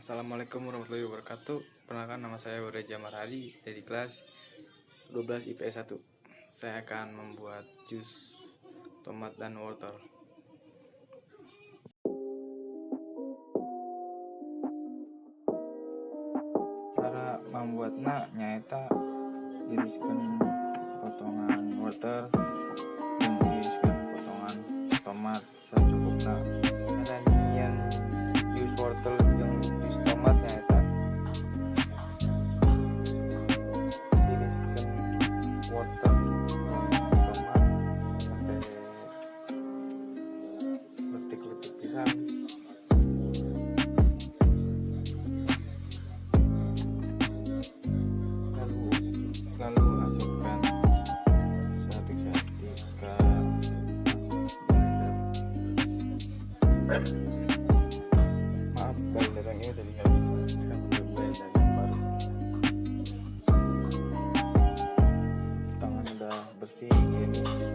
Assalamualaikum warahmatullahi wabarakatuh. Perkenalkan, nama saya Wiraja Marhadi dari kelas 12 IPS 1. Saya akan membuat jus tomat dan wortel. Cara membuatnya nyaeta iriskan potongan wortel dan iriskan potongan tomat secukupnya. Ada yang jus wortel jeung jus tomat nyaeta iriskan wortel jeung tomat sampai letik-letik pisan. Lalu masukkan seketika masuk blender. Maaf, blender yang ini tadi nggak bisa. Sekarang pakai blender yang baru. Tangan udah bersih, iris.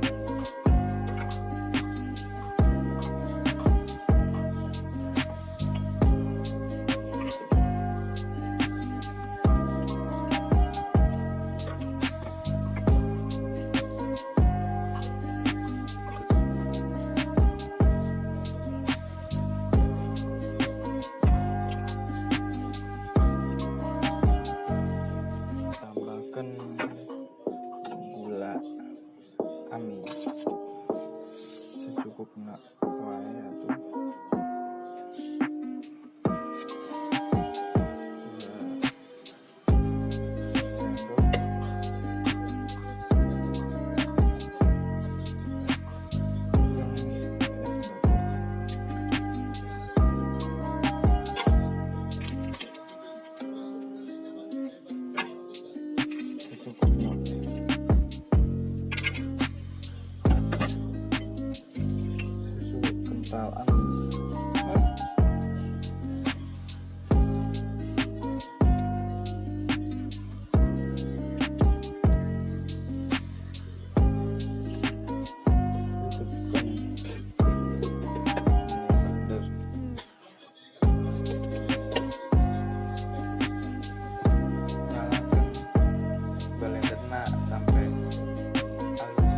Gula amis secukupnya wae atuh. Gula sendok yang es batu. Secukupnya susu kental amis. Blenderna sampai halus.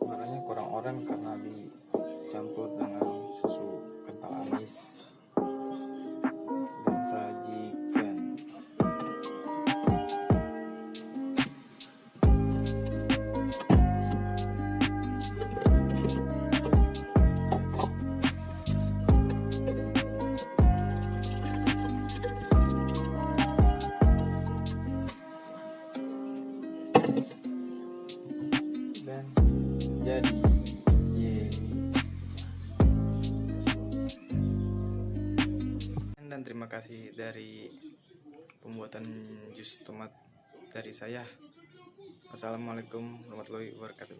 Warnanya kurang oranye karena dicampur dengan susu kental amis. Dan sajikan. Dan jadi. Dan terima kasih dari pembuatan jus tomat dari saya. Assalamualaikum warahmatullahi wabarakatuh.